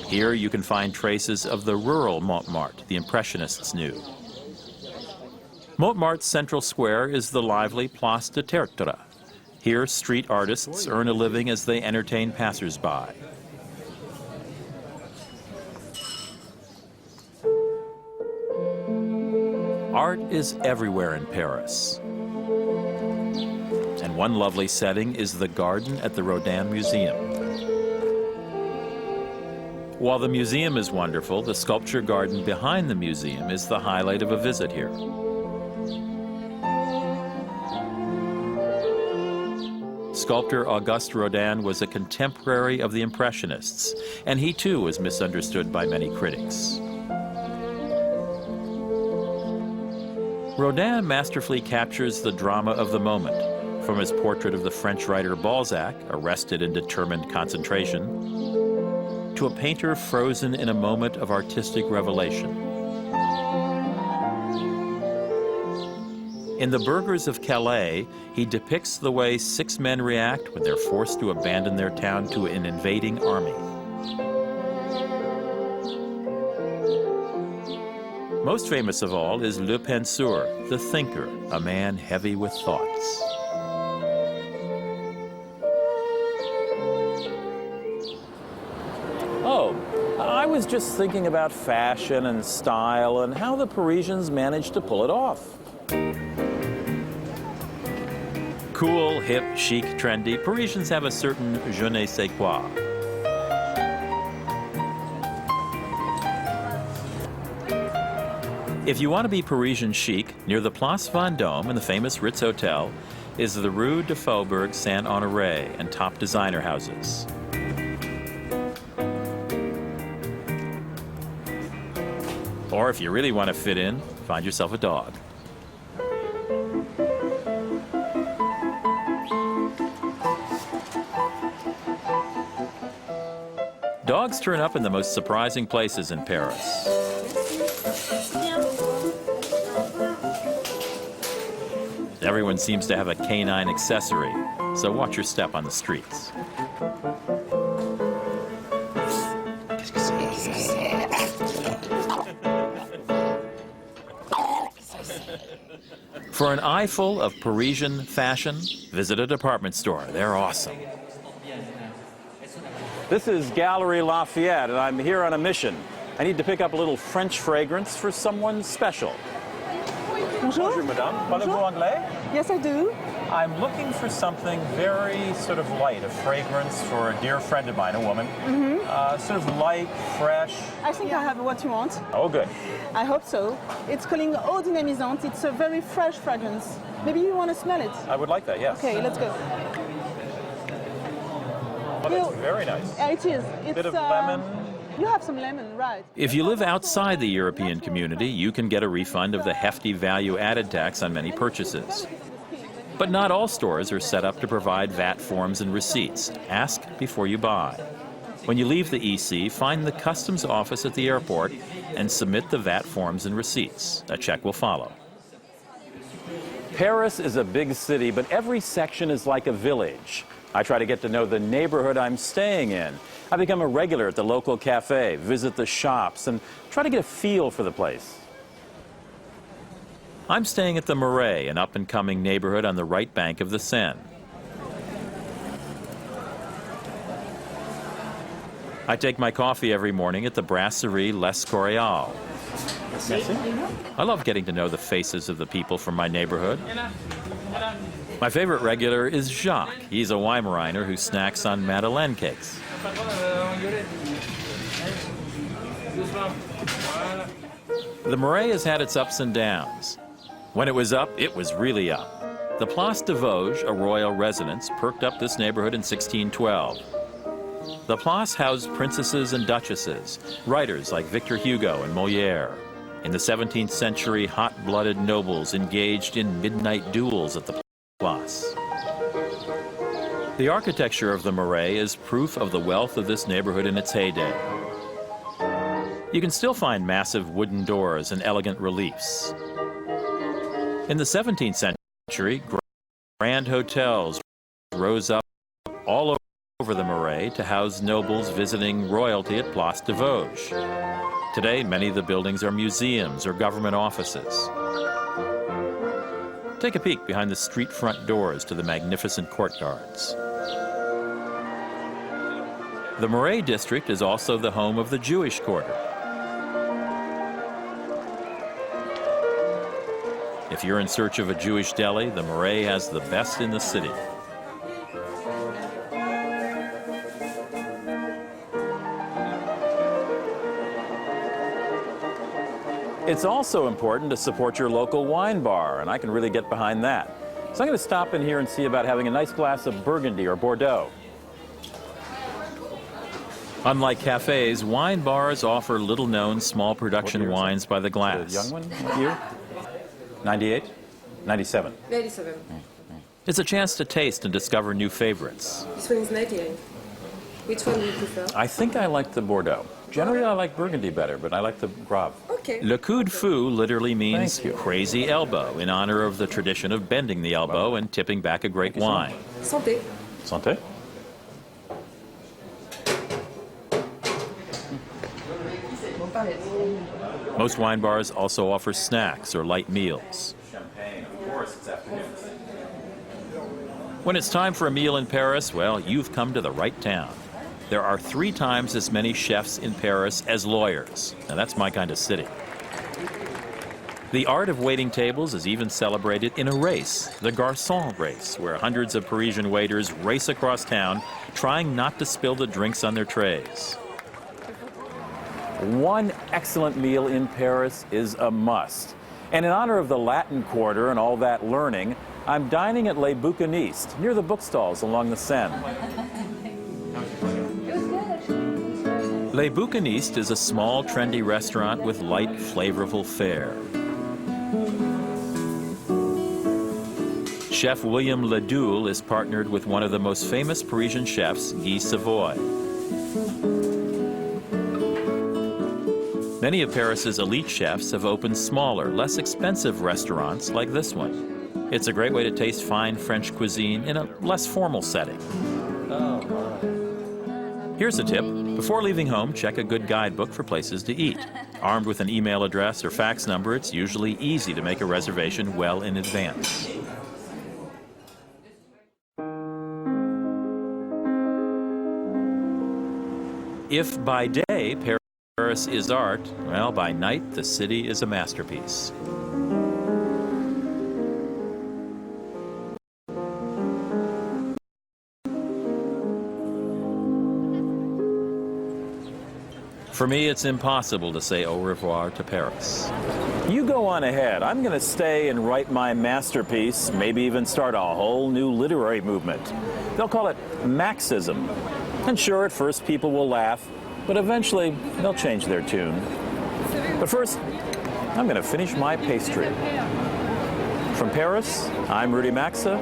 Here you can find traces of the rural Montmartre the Impressionists knew. Montmartre's central square is the lively Place de Tertre. Here, street artists earn a living as they entertain passers-by. Art is everywhere in Paris. And one lovely setting is the garden at the Rodin Museum. While the museum is wonderful, the sculpture garden behind the museum is the highlight of a visit here. Sculptor Auguste Rodin was a contemporary of the Impressionists, and he too was misunderstood by many critics. Rodin masterfully captures the drama of the moment, from his portrait of the French writer Balzac, arrested in determined concentration, to a painter frozen in a moment of artistic revelation. In The Burghers of Calais, he depicts the way 6 men react when they're forced to abandon their town to an invading army. Most famous of all is Le Penseur, the thinker, a man heavy with thoughts. Oh, I was just thinking about fashion and style and how the Parisians managed to pull it off. Cool, hip, chic, trendy, Parisians have a certain je ne sais quoi. If you want to be Parisian chic, near the Place Vendôme and the famous Ritz Hotel is the Rue de Faubourg Saint-Honoré and top designer houses. Or if you really want to fit in, find yourself a dog. Dogs turn up in the most surprising places in Paris. Everyone seems to have a canine accessory, so watch your step on the streets. For an eyeful of Parisian fashion, visit a department store. They're awesome. This is Galerie Lafayette, and I'm here on a mission. I need to pick up a little French fragrance for someone special. Bonjour. Bonjour, madame. Parlez-vous anglais? Yes, I do. I'm looking for something very sort of light, a fragrance for a dear friend of mine, a woman. Sort of light, fresh. I think I have what you want. Oh, good. I hope so. It's calling Eau Dynamisante. It's a very fresh fragrance. Maybe you want to smell it? I would like that, yes. Okay, let's go. Oh, that's very nice. Yeah, it is. It's Bit of lemon. You have some lemon, right? If you live outside the European community, you can get a refund of the hefty value-added tax on many purchases. But not all stores are set up to provide VAT forms and receipts. Ask before you buy. When you leave the EC, find the customs office at the airport and submit the VAT forms and receipts. A check will follow. Paris is a big city, but every section is like a village. I try to get to know the neighborhood I'm staying in. I become a regular at the local cafe, visit the shops, and try to get a feel for the place. I'm staying at the Marais, an up-and-coming neighborhood on the right bank of the Seine. I take my coffee every morning at the Brasserie l'Escorial. I love getting to know the faces of the people from my neighborhood. My favorite regular is Jacques. He's a Weimaraner who snacks on Madeleine cakes. The Marais has had its ups and downs. When it was up, it was really up. The Place de Vosges, a royal residence, perked up this neighborhood in 1612. The Place housed princesses and duchesses, writers like Victor Hugo and Molière. In the 17th century, hot-blooded nobles engaged in midnight duels at the Place. The architecture of the Marais is proof of the wealth of this neighborhood in its heyday. You can still find massive wooden doors and elegant reliefs. In the 17th century, grand hotels rose up all over the Marais Marais to house nobles visiting royalty at Place de Vosges. Today, many of the buildings are museums or government offices. Take a peek behind the street front doors to the magnificent courtyards. The Marais district is also the home of the Jewish quarter. If you're in search of a Jewish deli, the Marais has the best in the city. It's also important to support your local wine bar, and I can really get behind that. So I'm going to stop in here and see about having a nice glass of Burgundy or Bordeaux. Unlike cafes, wine bars offer little-known small production wines by the glass. The young one? What year? 98? 97. 97. It's a chance to taste and discover new favorites. This one is 98. Which one do you prefer? I think I like the Bordeaux. Generally, I like Burgundy better, but I like the Grave. Okay. Le coup de fou literally means Thank you. crazy elbow, in honor of the tradition of bending the elbow and tipping back a great wine. Santé. Santé. Most wine bars also offer snacks or light meals. Champagne, of course, it's afternoons. When it's time for a meal in Paris, well, you've come to the right town. There are 3 times as many chefs in Paris as lawyers. Now that's my kind of city. The art of waiting tables is even celebrated in a race, the Garçon race, where hundreds of Parisian waiters race across town, trying not to spill the drinks on their trays. One excellent meal in Paris is a must. And in honor of the Latin Quarter and all that learning, I'm dining at Les Bouquinistes, near the bookstalls along the Seine. Les Bouquinistes is a small, trendy restaurant with light, flavorful fare. Chef William Ledoux is partnered with one of the most famous Parisian chefs, Guy Savoy. Many of Paris's elite chefs have opened smaller, less expensive restaurants like this one. It's a great way to taste fine French cuisine in a less formal setting. Here's a tip. Before leaving home, check a good guidebook for places to eat. Armed with an email address or fax number, it's usually easy to make a reservation well in advance. If by day Paris is art, well, by night the city is a masterpiece. For me, it's impossible to say au revoir to Paris. You go on ahead. I'm going to stay and write my masterpiece, maybe even start a whole new literary movement. They'll call it Maxism. And sure, at first people will laugh, but eventually they'll change their tune. But first, I'm going to finish my pastry. From Paris, I'm Rudy Maxa.